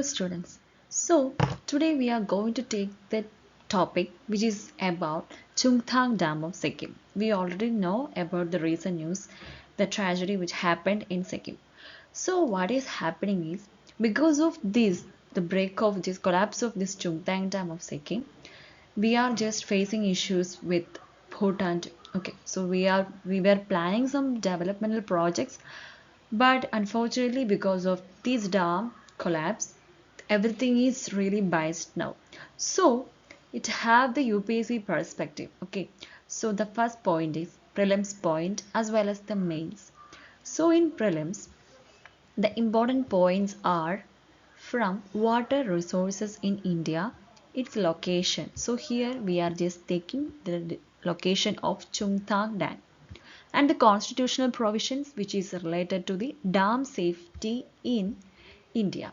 students. So today we are going to take the topic which is about Chungthang Dam of Sikkim. We already know about the recent news, the tragedy which happened in Sikkim. So what is happening is because of this, the break of this collapse of this Chungthang Dam of Sikkim, we are just facing issues with Bhutan. Okay, so we were planning some developmental projects, but unfortunately, because of this dam collapse, everything is really biased now. So it have the UPSC perspective. Okay. So the first point is prelims point as well as the mains. So in prelims, the important points are from water resources in India, its location. So here we are just taking the location of Chungthang Dam and the constitutional provisions which is related to the dam safety in India.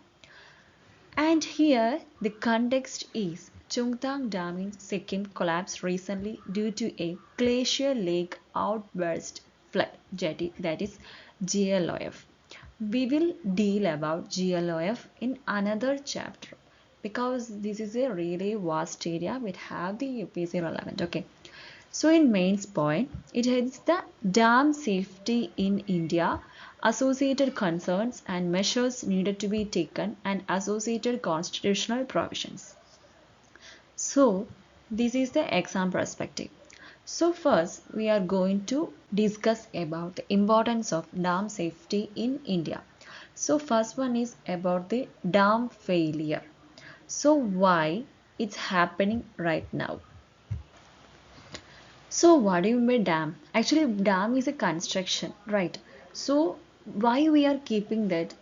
And here the context is Chungthang Dam in Sikkim collapsed recently due to a glacier lake outburst flood jetty, that is GLOF. We will deal about GLOF in another chapter because this is a really vast area which have the UPSC relevant. Okay. So in mains point, it is the dam safety in India, associated concerns and measures needed to be taken and associated constitutional provisions. So this is the exam perspective. So first we are going to discuss about the importance of dam safety in India. So first one is about the dam failure. So why it's happening right now? So what do you mean by dam? Actually, dam is a construction, right? So why we are keeping that?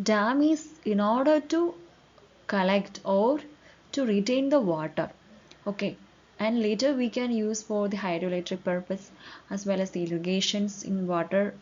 Dam is in order to collect or to retain the water. Okay. And later we can use for the hydroelectric purpose as well as the irrigations in water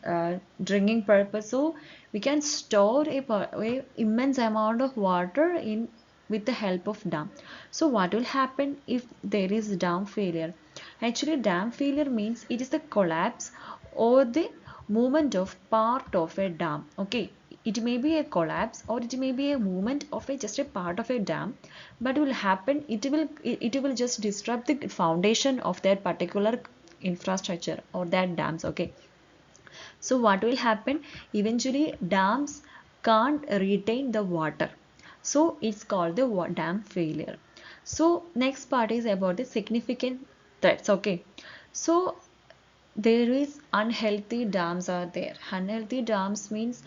drinking purpose. So we can store a immense amount of water in with the help of dam. So what will happen if there is dam failure? Actually, dam failure means it is the collapse or the movement of part of a dam. Okay, it may be a collapse or it may be a movement of just a part of a dam, but will happen, it will just disrupt the foundation of that particular infrastructure or that dams. Okay, so what will happen? Eventually dams can't retain the water, so it's called the dam failure. So next part is about the significant threats. Okay, so there is unhealthy dams are there. Unhealthy dams means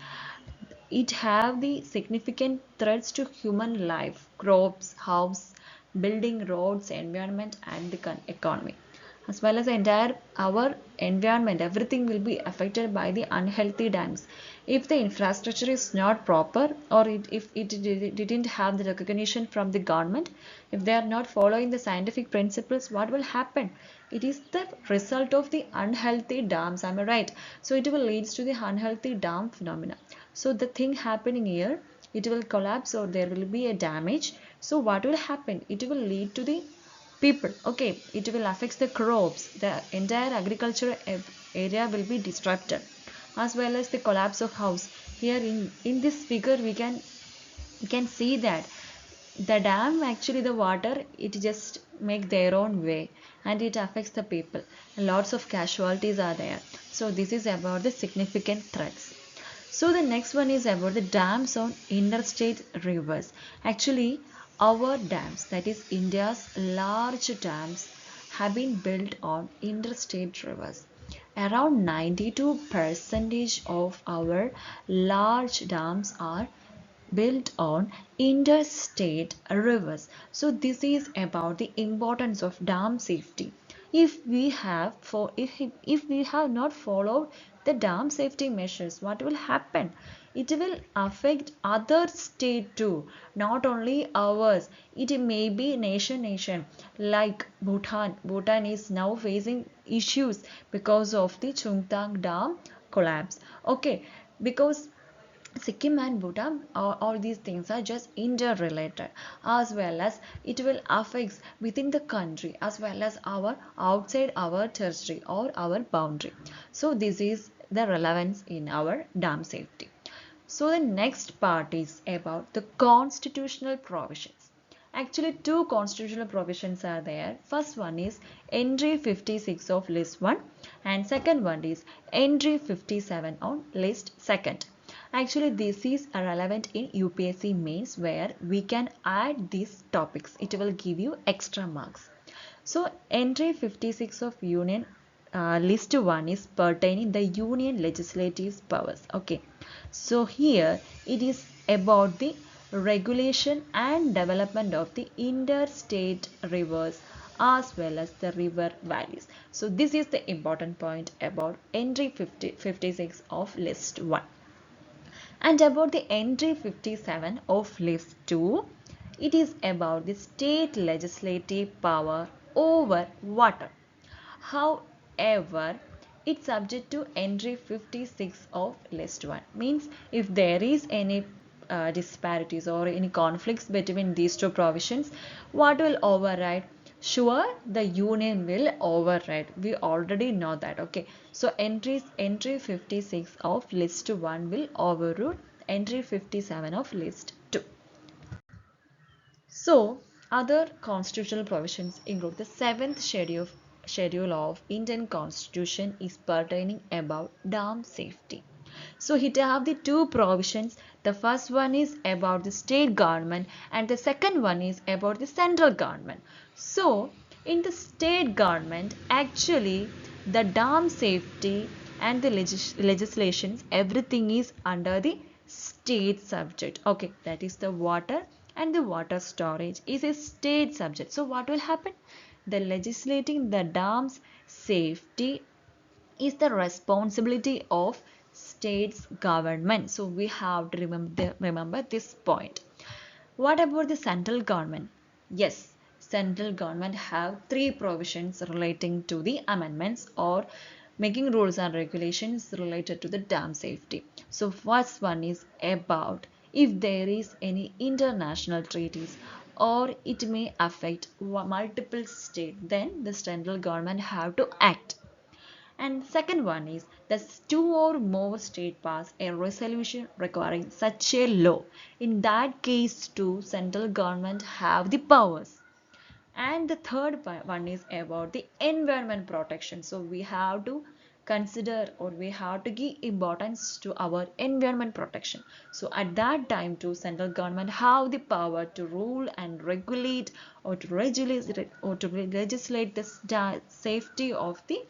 it have the significant threats to human life, crops, house, building, roads, environment and the economy. As well as the entire our environment, everything will be affected by the unhealthy dams. If the infrastructure is not proper or if it didn't have the recognition from the government, if they are not following the scientific principles, what will happen? It is the result of the unhealthy dams, am I right? So it will leads to the unhealthy dam phenomena. So the thing happening here, it will collapse or there will be a damage. So what will happen? It will lead to the people. Okay, it will affect the crops. The entire agricultural area will be disrupted, as well as the collapse of house. Here in this figure we can see that the dam, actually the water, it just make their own way and it affects the people. Lots of casualties are there. So this is about the significant threats. So the next one is about the dams on interstate rivers. Actually, our dams, that is India's large dams, have been built on interstate rivers. Around 92% of our large dams are built on interstate rivers. So this is about the importance of dam safety. If we have not followed the dam safety measures, what will happen? It will affect other state too, not only ours. It may be nation like Bhutan. Bhutan is now facing issues because of the Chungthang Dam collapse. Okay, because Sikkim and Bhutan, all these things are just interrelated, as well as it will affect within the country as well as our outside our territory or our boundary. So this is the relevance in our dam safety. So the next part is about the constitutional provisions. Actually, two constitutional provisions are there. First one is entry 56 of list 1 and second one is entry 57 on list 2nd. Actually, this is relevant in UPSC mains where we can add these topics. It will give you extra marks. So entry 56 of union list 1 is pertaining the union legislative powers. Okay, so here it is about the regulation and development of the interstate rivers as well as the river valleys. So this is the important point about entry 56 of list 1. And about the entry 57 of list 2, it is about the state legislative power over water. However, it's subject to entry 56 of list 1. Means if there is any disparities or any conflicts between these two provisions, what will override? Sure, the union will override. We already know that. Okay, so entry 56 of list 1 will overrule entry 57 of list 2. So, other constitutional provisions include the 7th schedule of Indian Constitution is pertaining about dam safety. So here have the two provisions. The first one is about the state government and the second one is about the central government. So in the state government, actually the dam safety and the legislations, everything is under the state subject. Okay, that is the water and the water storage is a state subject. So what will happen? The legislating the dams safety is the responsibility of states government. So we have to remember this point. What about the central government? Yes, central government have three provisions relating to the amendments or making rules and regulations related to the dam safety. So first one is about if there is any international treaties or it may affect multiple states, then the central government have to act. And second one is that two or more state pass a resolution requiring such a law. In that case too, central government have the powers. And the third one is about the environment protection. So we have to consider or we have to give importance to our environment protection. So at that time too, central government have the power to rule and regulate or to legislate the safety of the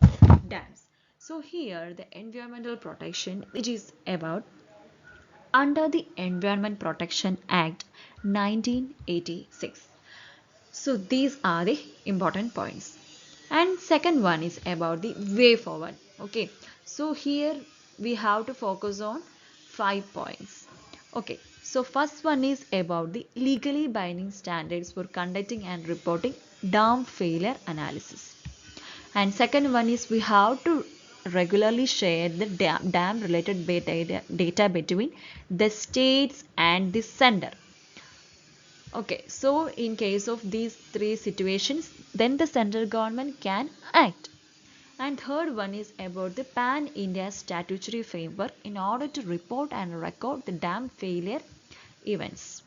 dams. So here the environmental protection, which is about under the Environment Protection Act 1986. So these are the important points. And second one is about the way forward. Okay, so here we have to focus on 5 points. Okay, so first one is about the legally binding standards for conducting and reporting dam failure analysis. And second one is we have to regularly share the dam related data between the states and the center. Okay, so in case of these three situations, then the central government can act. And third one is about the pan-India statutory framework in order to report and record the dam failure events.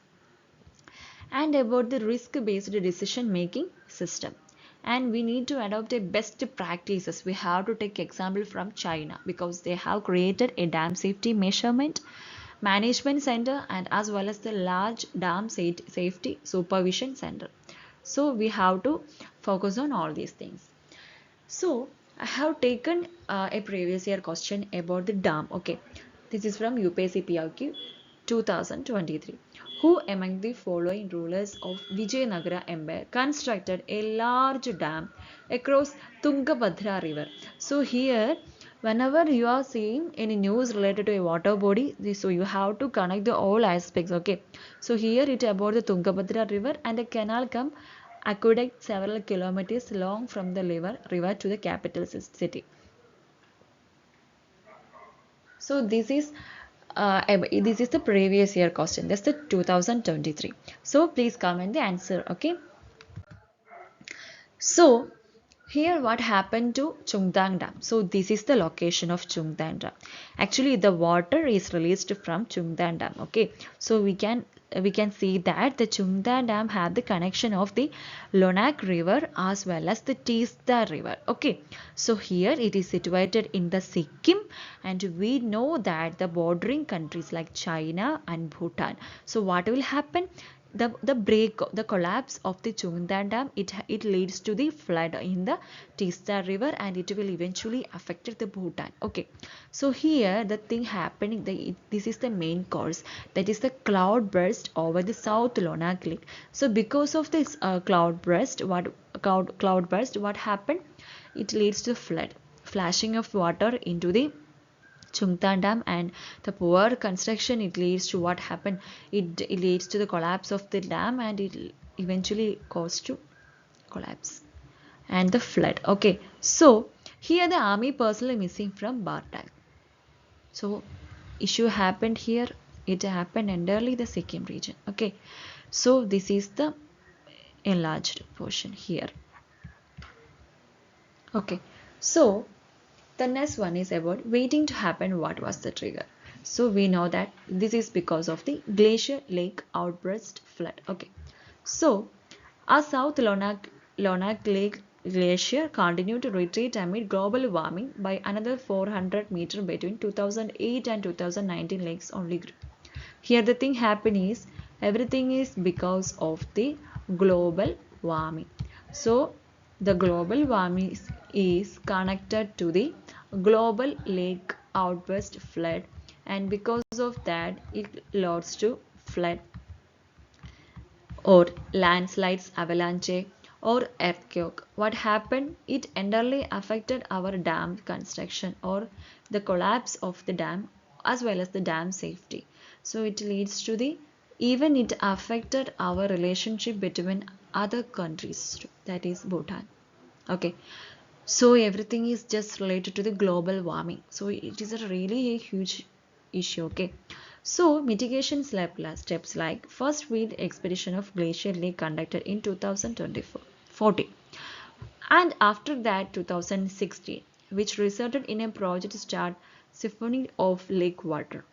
And about the risk-based decision-making system. And we need to adopt a best practices. We have to take example from China because they have created a dam safety measurement management center and as well as the large dam safety supervision center. So we have to focus on all these things. So I have taken a previous year question about the dam. Okay, this is from UPSC PRQ 2023. Who among the following rulers of Vijayanagara Empire constructed a large dam across Tungabhadra river? So here whenever you are seeing any news related to a water body, so you have to connect the all aspects. Okay, so here it about the Tungabhadra river and the canal come aqueduct several kilometers long from the river to the capital city. So this is the previous year question. That's the 2023. So please comment the answer. Okay. So Here what happened to Chungdang Dam? So this is the location of Chungdang Dam. Actually the water is released from Chungdang Dam. Okay, so we can see that the Chungdang Dam have the connection of the Lonak River as well as the Teesta River. Okay, so here it is situated in the Sikkim, and we know that the bordering countries like China and Bhutan. So what will happen? The collapse of the Chungdang Dam, it leads to the flood in the Teesta River, and it will eventually affect the Bhutan. Okay, so here the thing happening, this is the main cause, that is the cloud burst over the South Lonak Lake. So because of this cloud burst, what happened? It leads to flood, flashing of water into the Chungtan Dam, and the poor construction, it leads to what happened? It leads to the collapse of the dam, and it eventually caused to collapse and the flood. Okay, so here the army personnel missing from Bartak. So issue happened here. It happened entirely the Sikkim region. Okay, so this is the enlarged portion here. Okay, so the next one is about waiting to happen. What was the trigger? So we know that this is because of the glacier lake outburst flood. Okay, so our South Lonak Lake glacier continued to retreat amid global warming by another 400 meters between 2008 and 2019. Lakes only grew. Here the thing happened is everything is because of the global warming. So the global warming is connected to the global lake outburst flood, and because of that it leads to flood or landslides, avalanche or earthquake. What happened? It entirely affected our dam construction or the collapse of the dam as well as the dam safety. So it leads to the, even it affected our relationship between other countries too, that is Bhutan. Okay, so everything is just related to the global warming. So it is a really a huge issue. Okay, so mitigation steps like first field expedition of Glacier Lake conducted in 2014, and after that 2016, which resulted in a project to start siphoning of lake water.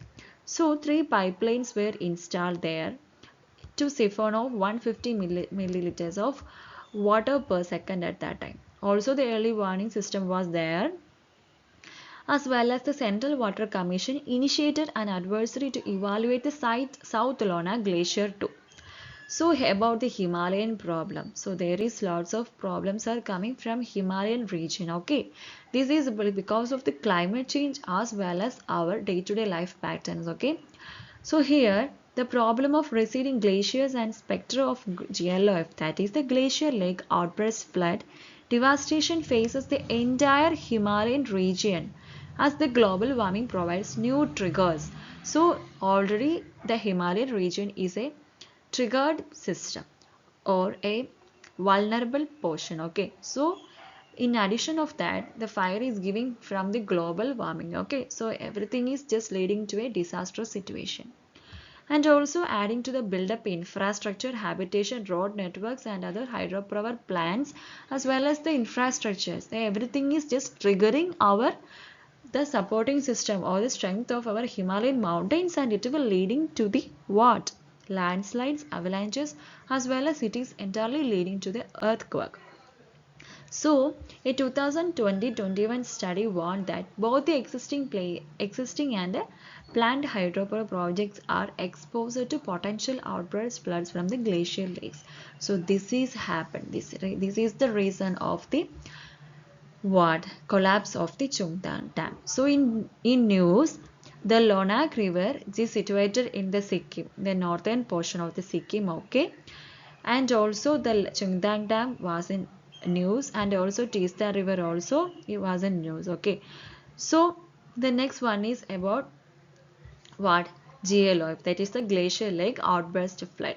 So three pipelines were installed there to siphon off 150 milliliters of water per second at that time. Also the early warning system was there, as well as the Central Water Commission initiated an advisory to evaluate the site South Lona Glacier too. So about the Himalayan problem. So there is lots of problems are coming from Himalayan region. Okay, this is because of the climate change as well as our day-to-day life patterns. Okay, so here the problem of receding glaciers and spectre of GLOF, that is the glacier lake outburst flood devastation, faces the entire Himalayan region as the global warming provides new triggers. So already the Himalayan region is a triggered system or a vulnerable portion. Okay, so in addition of that, the fire is giving from the global warming. Okay, so everything is just leading to a disastrous situation, and also adding to the build-up infrastructure, habitation, road networks and other hydropower plants as well as the infrastructures. Everything is just triggering our the supporting system or the strength of our Himalayan mountains, and it will leading to the what? Landslides, avalanches, as well as it is entirely leading to the earthquake. So, a 2020-21 study warned that both the existing and planned hydropower projects are exposed to potential outburst floods from the glacial lakes. So, this is happened. This is the reason of the what? Collapse of the Chungtan Dam. So, in news, the Lonak River is situated in the Sikkim, the northern portion of the Sikkim. Okay, and also the Chungdang Dam was in news, and also Teesta River also it was in news. Okay, so the next one is about what? GLOF, that is the glacier lake outburst flood.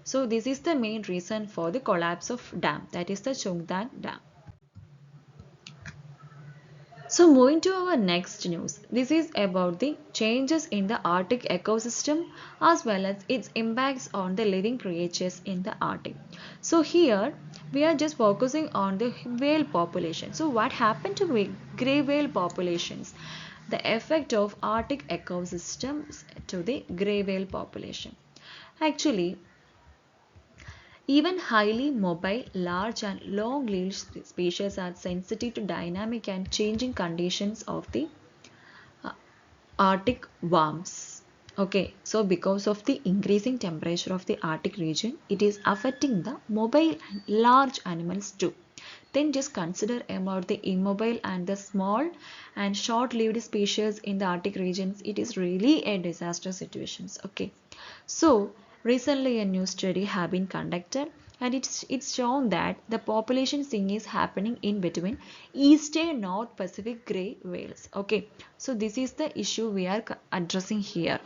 So this is the main reason for the collapse of dam, that is the Chungdang Dam. So moving to our next news, this is about the changes in the Arctic ecosystem as well as its impacts on the living creatures in the Arctic. So here we are just focusing on the whale population. So what happened to gray whale populations? The effect of Arctic ecosystems to the gray whale population. Actually, even highly mobile, large and long-lived species are sensitive to dynamic and changing conditions of the uh, Arctic worms. Okay, so because of the increasing temperature of the Arctic region, it is affecting the mobile and large animals too. Then just consider about the immobile and the small and short-lived species in the Arctic regions. It is really a disaster situations. Okay, so recently a new study have been conducted and it's shown that the population sink is happening in between East and North Pacific gray whales. Okay, so this is the issue we are addressing here.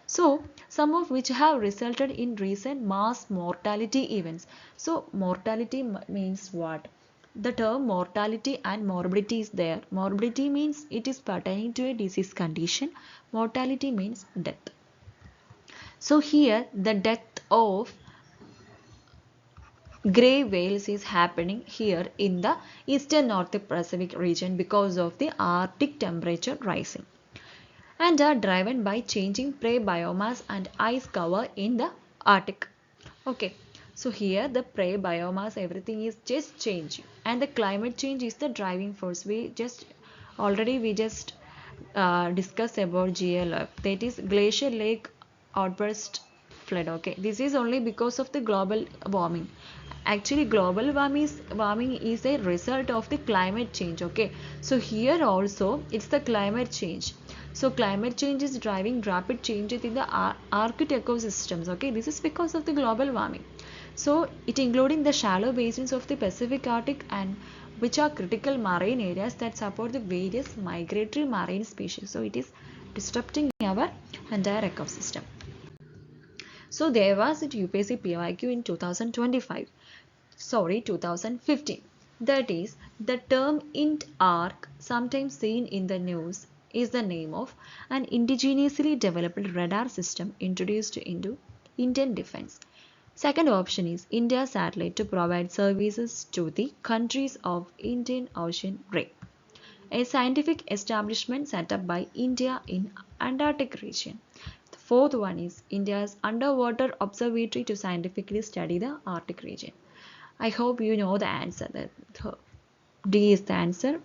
So some of which have resulted in recent mass mortality events. So mortality means what? The term mortality and morbidity is there. Morbidity means it is pertaining to a disease condition. Mortality means death. So here the death of gray whales is happening here in the eastern North Pacific region because of the Arctic temperature rising and are driven by changing prey biomass and ice cover in the Arctic. Okay, so here the prey biomass, everything is just changing and the climate change is the driving force. We just discussed about GLF, that is glacier lake outburst flood. Okay, this is only because of the global warming. Actually global warming is a result of the climate change. Okay, so here also it's the climate change. So climate change is driving rapid changes in the Arctic ecosystems. Okay, this is because of the global warming. So it including the shallow basins of the Pacific Arctic and which are critical marine areas that support the various migratory marine species. So it is disrupting our entire ecosystem. So there was at UPSC PYQ in 2015. That is, the term INT-ARC, sometimes seen in the news, is the name of an indigenously developed radar system introduced into Indian defense. Second option is India satellite to provide services to the countries of Indian Ocean Ring, a scientific establishment set up by India in Antarctic region. The fourth one is India's underwater observatory to scientifically study the Arctic region. I hope you know the answer. That D is the answer.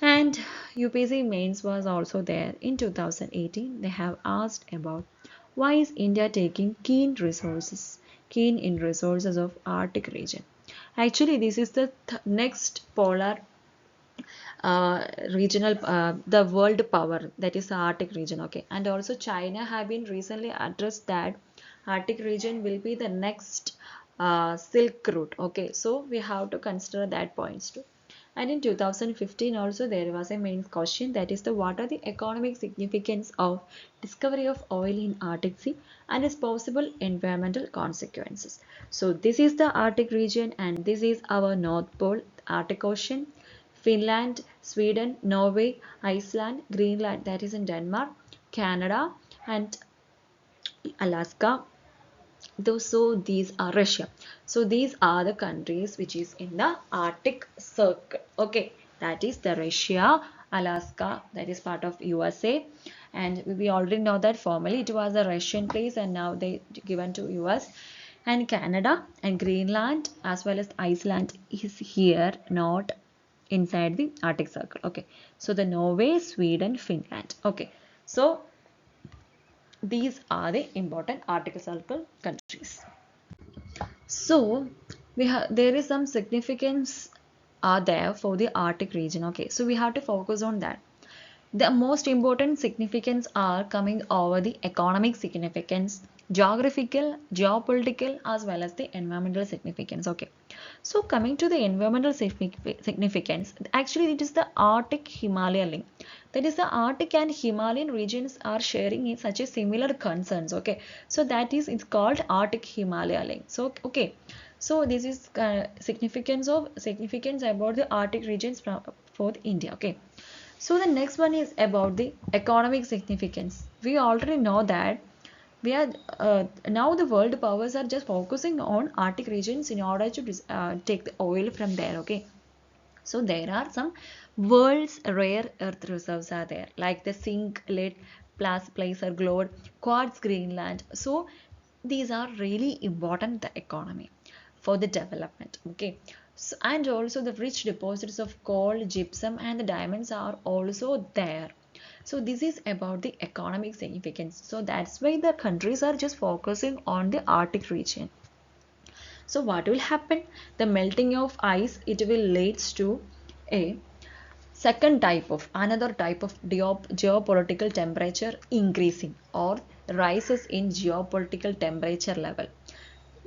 And UPSC mains was also there in 2018. They have asked about why is India taking keen in resources of Arctic region. Actually, this is the next polar regional the world power, that is the Arctic region. Okay, and also China have been recently addressed that Arctic region will be the next silk route. Okay, so we have to consider that points too. And in 2015 also there was a main question, that is the what are the economic significance of discovery of oil in Arctic Sea and its possible environmental consequences. So this is the Arctic region and this is our North Pole, Arctic Ocean. Finland, Sweden, Norway, Iceland, Greenland, that is in Denmark, Canada, and Alaska. So these are Russia. So these are the countries which is in the Arctic Circle. Okay, that is the Russia, Alaska, that is part of USA, and we already know that formerly it was a Russian place and now they given to US. And Canada and Greenland as well as Iceland is here, not inside the Arctic Circle. Okay, so the Norway, Sweden, Finland. Okay, so these are the important Arctic Circle countries. So there is some significance are there for the Arctic region. Okay, so we have to focus on that. The most important significance are coming over the economic significance, geographical, geopolitical, as well as the environmental significance. Okay, so coming to the environmental significance, actually it is the Arctic Himalaya link. That is the Arctic and Himalayan regions are sharing in such a similar concerns. Okay, so that is it's called Arctic Himalaya link. So okay, so this is significance about the Arctic regions for India. Okay. So the next one is about the economic significance. We already know that we are now the world powers are just focusing on Arctic regions in order to take the oil from there. Okay, so there are some world's rare earth reserves are there, like the zinc, lead, placer, gold, quartz, Greenland. So these are really important the economy for the development. Okay, so, and also the rich deposits of coal, gypsum, and the diamonds are also there. So this is about the economic significance. So that's why the countries are just focusing on the Arctic region. So what will happen? The melting of ice, it will leads to a another type of geopolitical temperature increasing or rises in geopolitical temperature level.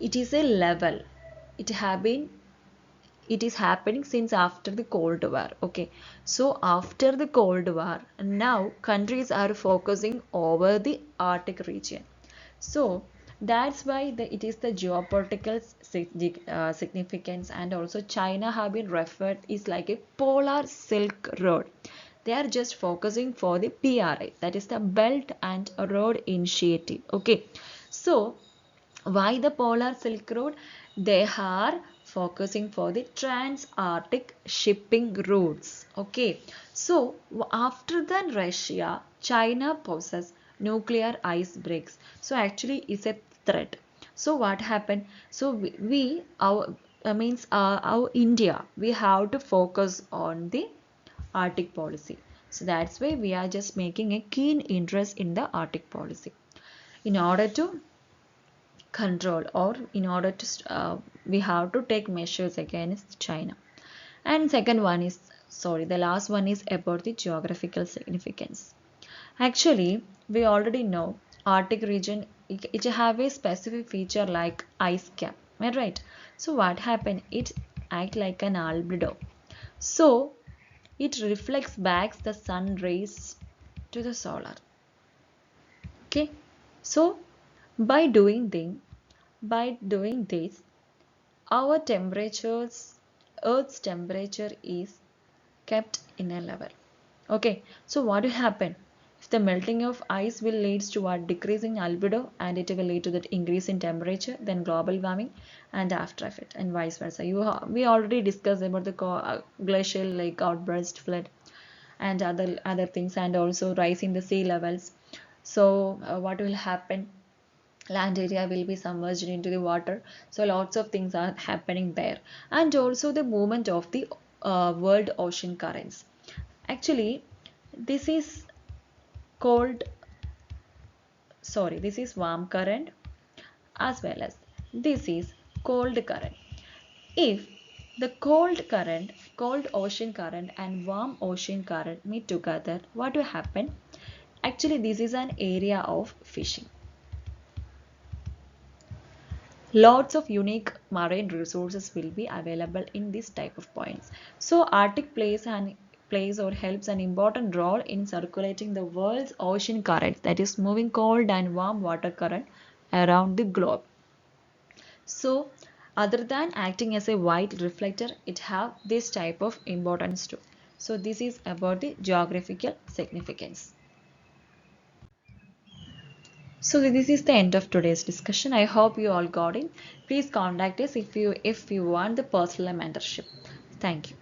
It is a level. It have been it is happening since after the Cold War. Okay, so after the Cold War, now countries are focusing over the Arctic region. So that's why it is the geopolitical significance, and also China have been referred is like a polar silk road. They are just focusing for the BRI, that is the Belt and Road Initiative. Okay, so why the polar silk road? They are focusing for the trans-Arctic shipping routes. Okay, so after that Russia, China possess nuclear ice breaks. So actually is a threat. So what happened? So we our means our India, we have to focus on the Arctic policy. So that's why we are just making a keen interest in the Arctic policy in order to control, or in order to we have to take measures against China. And second one is, sorry, the last one is about the geographical significance. Actually, we already know Arctic region, it have a specific feature like ice cap, am I right? So what happened? It act like an albedo. So it reflects back the sun rays to the solar. Okay, so by doing this, our temperatures, Earth's temperature is kept in a level. Okay, so what will happen? If the melting of ice will lead to a decreasing albedo, and it will lead to that increase in temperature, then global warming and after effect, and vice versa. We already discussed about the glacial like outburst, flood, and other things, and also rise in the sea levels. So what will happen? Land area will be submerged into the water, so lots of things are happening there. And also the movement of the world ocean currents. Actually, this is cold, this is warm current, as well as this is cold current. If the cold ocean current and warm ocean current meet together, what will happen? Actually, this is an area of fishing. Lots of unique marine resources will be available in this type of points. So Arctic plays or helps an important role in circulating the world's ocean currents, that is moving cold and warm water current around the globe. So other than acting as a white reflector, it have this type of importance too. So this is about the geographical significance. So this is the end of today's discussion. I hope you all got it. Please contact us if you want the personal mentorship. Thank you.